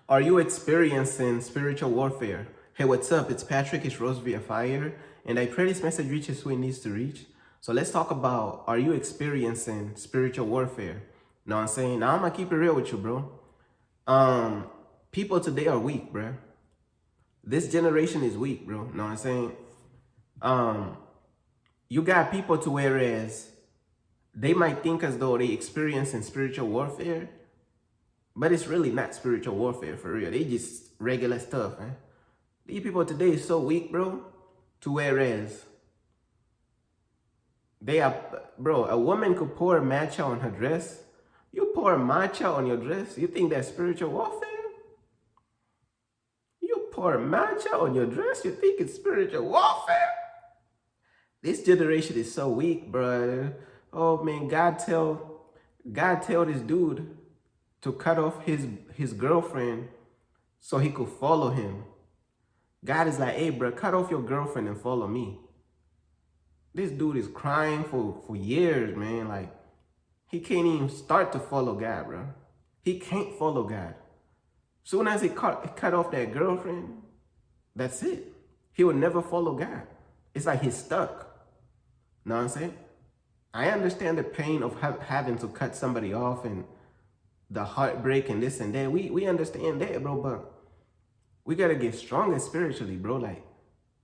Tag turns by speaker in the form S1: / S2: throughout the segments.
S1: Are you experiencing spiritual warfare? Hey, what's up? It's Patrick, it's Rose via Fire, and I pray this message reaches who it needs to reach. So let's talk about, are you experiencing spiritual warfare? Know what I'm saying? Now I'm gonna keep it real with you, bro. People today are weak, bro. This generation is weak, bro. Know what I'm saying? Um, you got people to whereas they might think as though they experiencing spiritual warfare, but it's really not spiritual warfare for real. They just regular stuff, man. These people today is so weak, bro, to whereas they are, bro, a woman could pour matcha on her dress. You pour matcha on your dress, you think that's spiritual warfare? You pour matcha on your dress, you think it's spiritual warfare? This generation is so weak, bro. Oh man, God tell this dude to cut off his girlfriend so he could follow him. God is like, hey, bro, cut off your girlfriend and follow me. This dude is crying for years, man. Like, he can't even start to follow God, bro. He can't follow God. Soon as he cut off that girlfriend, that's it. He will never follow God. It's like he's stuck. Know what I'm saying? I understand the pain of having to cut somebody off and the heartbreak and this and that. We understand that, bro, but we gotta get stronger spiritually, bro. Like,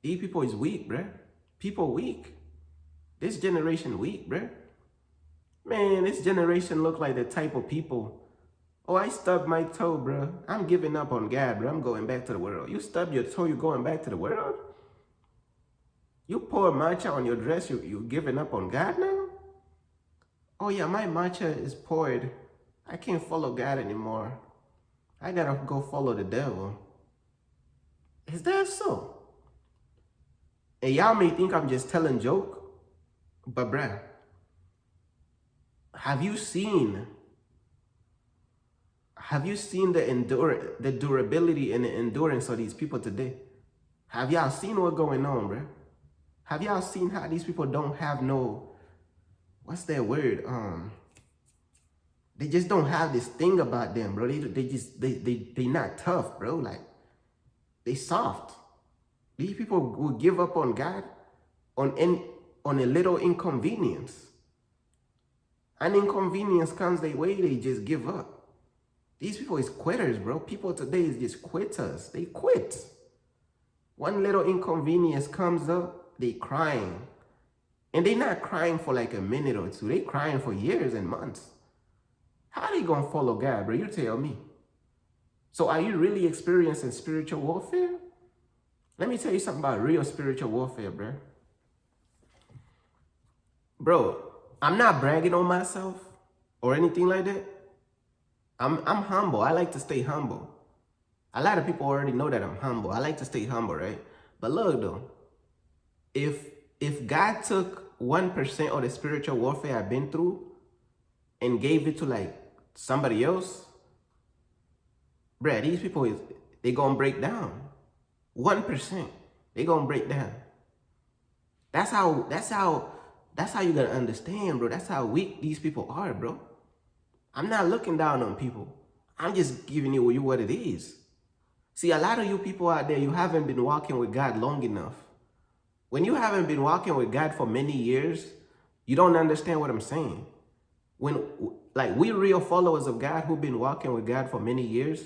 S1: these people is weak, bro. People weak. This generation weak, bro. Man, this generation look like the type of people. Oh, I stubbed my toe, bro. I'm giving up on God, bro. I'm going back to the world. You stubbed your toe, you're going back to the world? You pour matcha on your dress, you giving up on God now? Oh yeah, my matcha is poured. I can't follow God anymore. I gotta go follow the devil. Is that so? And y'all may think I'm just telling joke, but bruh, have you seen the durability and the endurance of these people today? Have y'all seen what's going on, bruh? Have y'all seen how these people don't have no, what's that word? They just don't have this thing about them, bro. They not tough, bro. Like, they soft. These people will give up on God on a little inconvenience. An inconvenience comes their way, they just give up. These people is quitters, bro. People today is just quitters. They quit. One little inconvenience comes up, they crying. And they not crying for like a minute or two. They crying for years and months. How they gonna follow God, bro? You tell me. So are you really experiencing spiritual warfare? Let me tell you something about real spiritual warfare, bro. Bro, I'm not bragging on myself or anything like that. I'm humble. I like to stay humble. A lot of people already know that I'm humble. I like to stay humble, right? But look though, if God took 1% of the spiritual warfare I've been through and gave it to like somebody else, bruh, these people they gonna break down. 1%, they gonna break down. That's how you gotta understand, bro. That's how weak these people are, bro. I'm not looking down on people. I'm just giving you what it is. See, a lot of you people out there, you haven't been walking with God long enough. When you haven't been walking with God for many years, you don't understand what I'm saying. When, like, we real followers of God who've been walking with God for many years,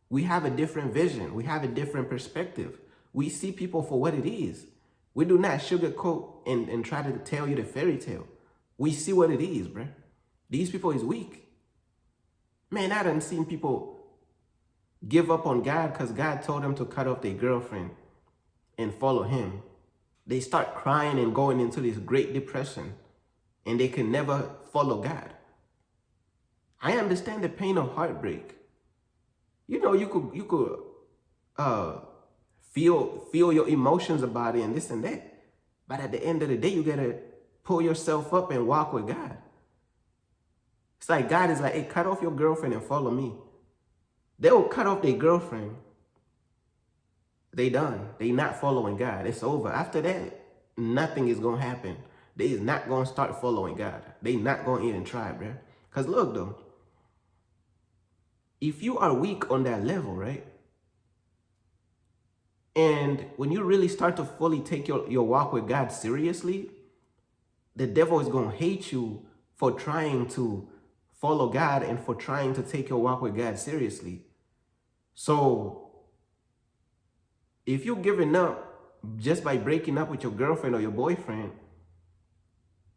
S1: we have a different vision. We have a different perspective. We see people for what it is. We do not sugarcoat and try to tell you the fairy tale. We see what it is, bro. These people is weak. Man, I done seen people give up on God because God told them to cut off their girlfriend and follow him. They start crying and going into this great depression and they can never follow God. I understand the pain of heartbreak. You know, you could feel your emotions about it and this and that. But at the end of the day, you gotta pull yourself up and walk with God. It's like God is like, hey, cut off your girlfriend and follow me. They will cut off their girlfriend. They done. They not following God. It's over. After that, nothing is gonna happen. They is not gonna start following God. They not gonna even try, bro. Cause look though, If you are weak on that level, right? And when you really start to fully take your walk with God seriously, the devil is going to hate you for trying to follow God and for trying to take your walk with God seriously. So if you're giving up just by breaking up with your girlfriend or your boyfriend,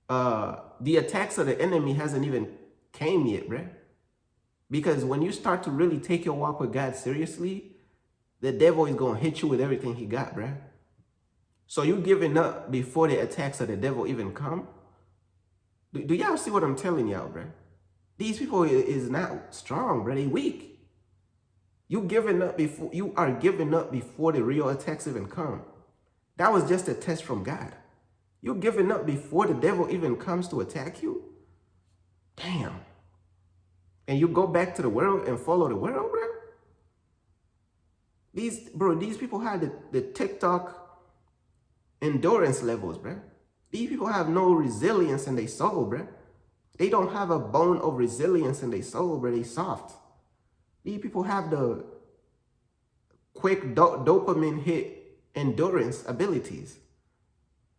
S1: the attacks of the enemy hasn't even came yet, bruh. Because when you start to really take your walk with God seriously, the devil is going to hit you with everything he got, bruh. So you giving up before the attacks of the devil even come? Do y'all see what I'm telling y'all, bruh? These people is not strong, bruh. They weak. You are giving up before the real attacks even come. That was just a test from God. You're giving up before the devil even comes to attack you? Damn. And you go back to the world and follow the world, bro? These people have the TikTok endurance levels, bro. These people have no resilience in their soul, bro. They don't have a bone of resilience in their soul, bro. They soft. These people have the quick dopamine hit endurance abilities.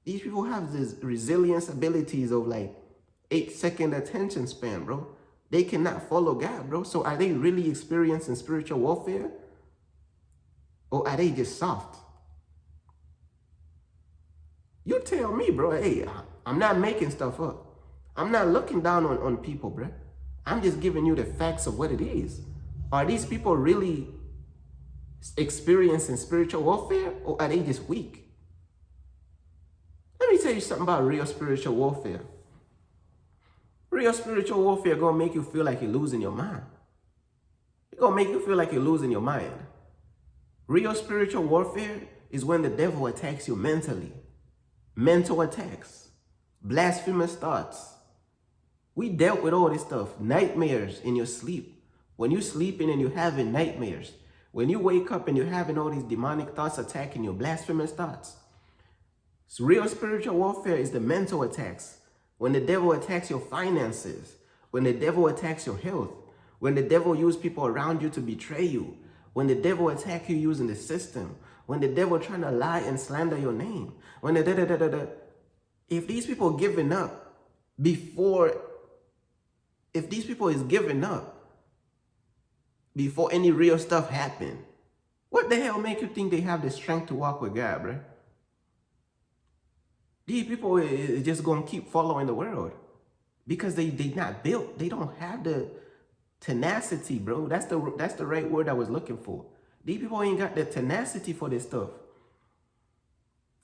S1: These people have these resilience abilities of like 8-second attention span, bro. They cannot follow God, bro. So are they really experiencing spiritual warfare? Or are they just soft? You tell me, bro. Hey, I'm not making stuff up. I'm not looking down on people, bro. I'm just giving you the facts of what it is. Are these people really experiencing spiritual warfare, or are they just weak? Let me tell you something about real spiritual warfare. Real spiritual warfare gonna make you feel like you're losing your mind. It's gonna make you feel like you're losing your mind. Real spiritual warfare is when the devil attacks you mentally. Mental attacks, blasphemous thoughts. We dealt with all this stuff. Nightmares in your sleep. When you're sleeping and you're having nightmares. When you wake up and you're having all these demonic thoughts attacking you, blasphemous thoughts. So real spiritual warfare is the mental attacks. When the devil attacks your finances. When the devil attacks your health. When the devil uses people around you to betray you. When the devil attacks you using the system. When the devil trying to lie and slander your name. When the if these people giving up before, if these people is giving up before any real stuff happen, what the hell make you think they have the strength to walk with God, bro? These people is just gonna keep following the world because they not built. They don't have the tenacity, bro. That's the right word I was looking for. These people ain't got the tenacity for this stuff.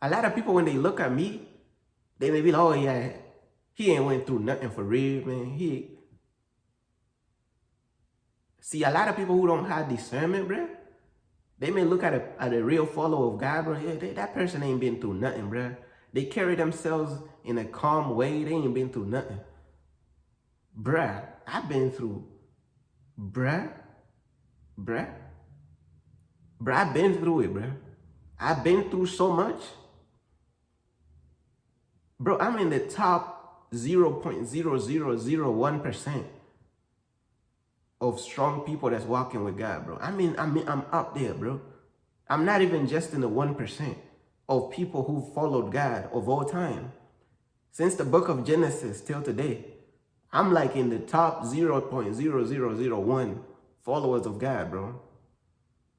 S1: A lot of people, when they look at me, they may be like, oh yeah, he ain't went through nothing for real, man. See, a lot of people who don't have discernment, bro, they may look at a real follower of God, bro. Yeah, that person ain't been through nothing, bro. They carry themselves in a calm way. They ain't been through nothing. Bruh, I've been through, bruh, I've been through it, bruh. I've been through so much. Bro, I'm in the top 0.0001% of strong people that's walking with God, bro. I'm up there, bro. I'm not even just in the 1% of people who followed God of all time. Since the book of Genesis till today, I'm like in the top 0.0001 followers of God, bro.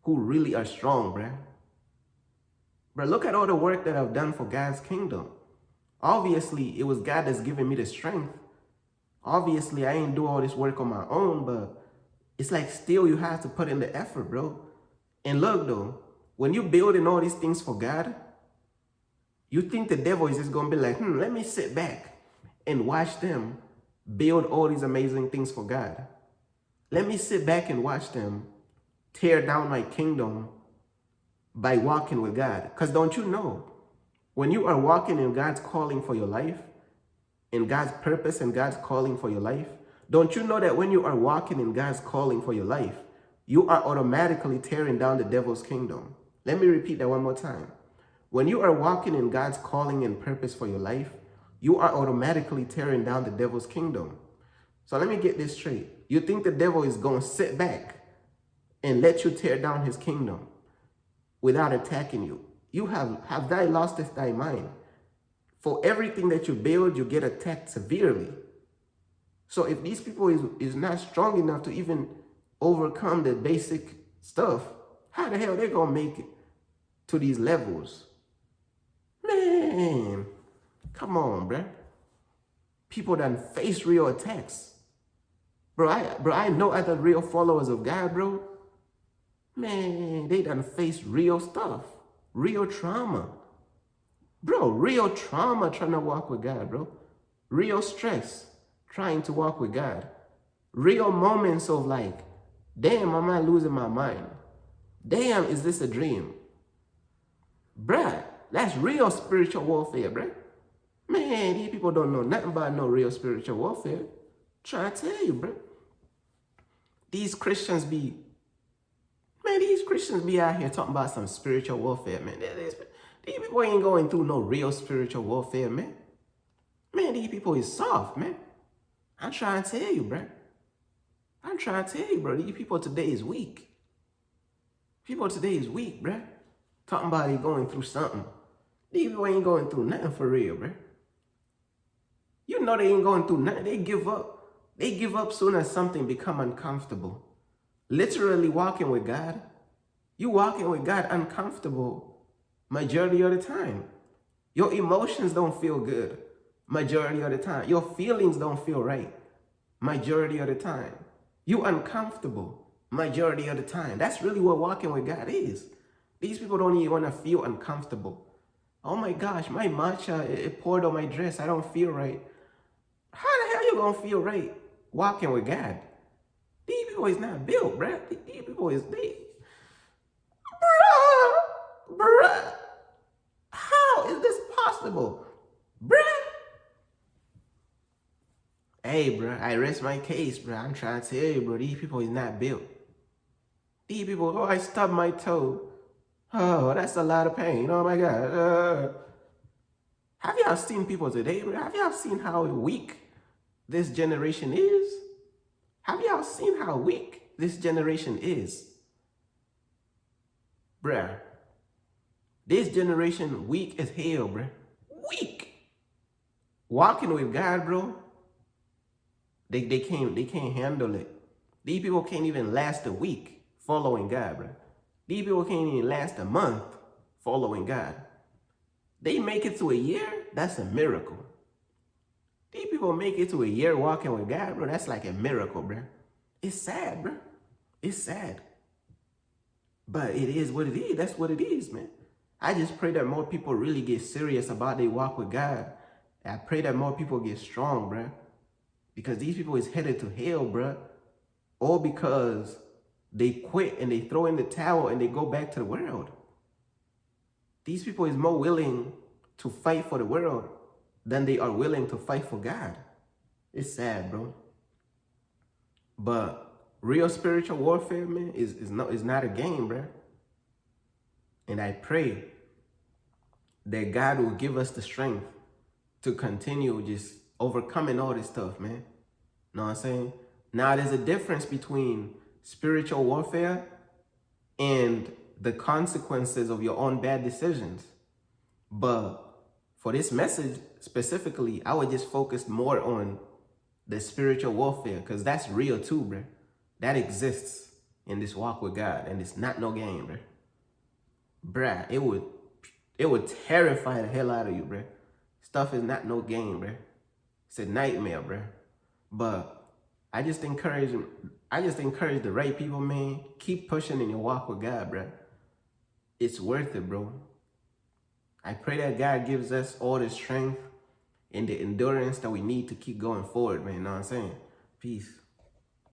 S1: Who really are strong, bro. Bro, look at all the work that I've done for God's kingdom. Obviously, it was God that's giving me the strength. Obviously, I ain't do all this work on my own, but it's like still you have to put in the effort, bro. And look, though, when you're building all these things for God, you think the devil is just going to be like, let me sit back and watch them build all these amazing things for God. Let me sit back and watch them tear down my kingdom by walking with God. Because don't you know, when you are walking in God's calling for your life, in God's purpose and God's calling for your life, don't you know that when you are walking in God's calling for your life, you are automatically tearing down the devil's kingdom? Let me repeat that one more time. When you are walking in God's calling and purpose for your life, you are automatically tearing down the devil's kingdom. So let me get this straight. You think the devil is going to sit back and let you tear down his kingdom without attacking you. You have thou losteth thy mind. For everything that you build, you get attacked severely. So if these people is not strong enough to even overcome the basic stuff, how the hell they gonna make it to these levels? Man, come on, bruh. People done face real attacks. Bro, I know other real followers of God, bro. Man, they done face real stuff. Real trauma. Bro, real trauma trying to walk with God, bro. Real stress trying to walk with God. Real moments of like, damn, am I losing my mind? Damn, is this a dream? Bruh, that's real spiritual warfare, bruh. Man, these people don't know nothing about no real spiritual warfare. Trying to tell you, bruh. These Christians be out here talking about some spiritual warfare, man. These people ain't going through no real spiritual warfare, man. Man, these people is soft, man. I'm trying to tell you, bruh. I'm trying to tell you, bro. These people today is weak. People today is weak, bruh. Talking about they going through something. These people ain't going through nothing for real, bruh. You know they ain't going through nothing. They give up. They give up soon as something become uncomfortable. Literally walking with God. You walking with God uncomfortable majority of the time. Your emotions don't feel good majority of the time. Your feelings don't feel right majority of the time. You uncomfortable majority of the time. That's really what walking with God is. These people don't even want to feel uncomfortable. Oh my gosh, my matcha, it poured on my dress. I don't feel right. How the hell you gonna feel right walking with God? These people is not built, bruh. These people is big. Bruh. How is this possible? Bruh. Hey, bruh, I rest my case, bruh. I'm trying to tell you, bro, these people is not built. These people, oh, I stubbed my toe. Oh, that's a lot of pain. Oh my God. Have y'all seen people today, bro? Have y'all seen how weak this generation is? Have y'all seen how weak this generation is? Bruh. This generation weak as hell, bruh. Weak. Walking with God, bro. They can't handle it. These people can't even last a week following God, bro. These people can't even last a month following God. They make it to a year, that's a miracle. These people make it to a year walking with God, bro. That's like a miracle, bro. It's sad, bro. It's sad. But it is what it is. That's what it is, man. I just pray that more people really get serious about their walk with God. I pray that more people get strong, bro. Because these people is headed to hell, bro. All because they quit and they throw in the towel and they go back to the world. These people is more willing to fight for the world than they are willing to fight for God. It's sad, bro. But real spiritual warfare, man, is not a game, bro. And I pray that God will give us the strength to continue just overcoming all this stuff, man. Know what I'm saying? Now, there's a difference between spiritual warfare and the consequences of your own bad decisions. But for this message specifically, I would just focus more on the spiritual warfare, because that's real too, bro. That exists in this walk with God, and it's not no game, bro. Bruh, it would terrify the hell out of you, bro. Stuff is not no game, bro. It's a nightmare, bro. But I just encourage the right people, man. Keep pushing in your walk with God, bro. It's worth it, bro. I pray that God gives us all the strength and the endurance that we need to keep going forward, man. You know what I'm saying? Peace.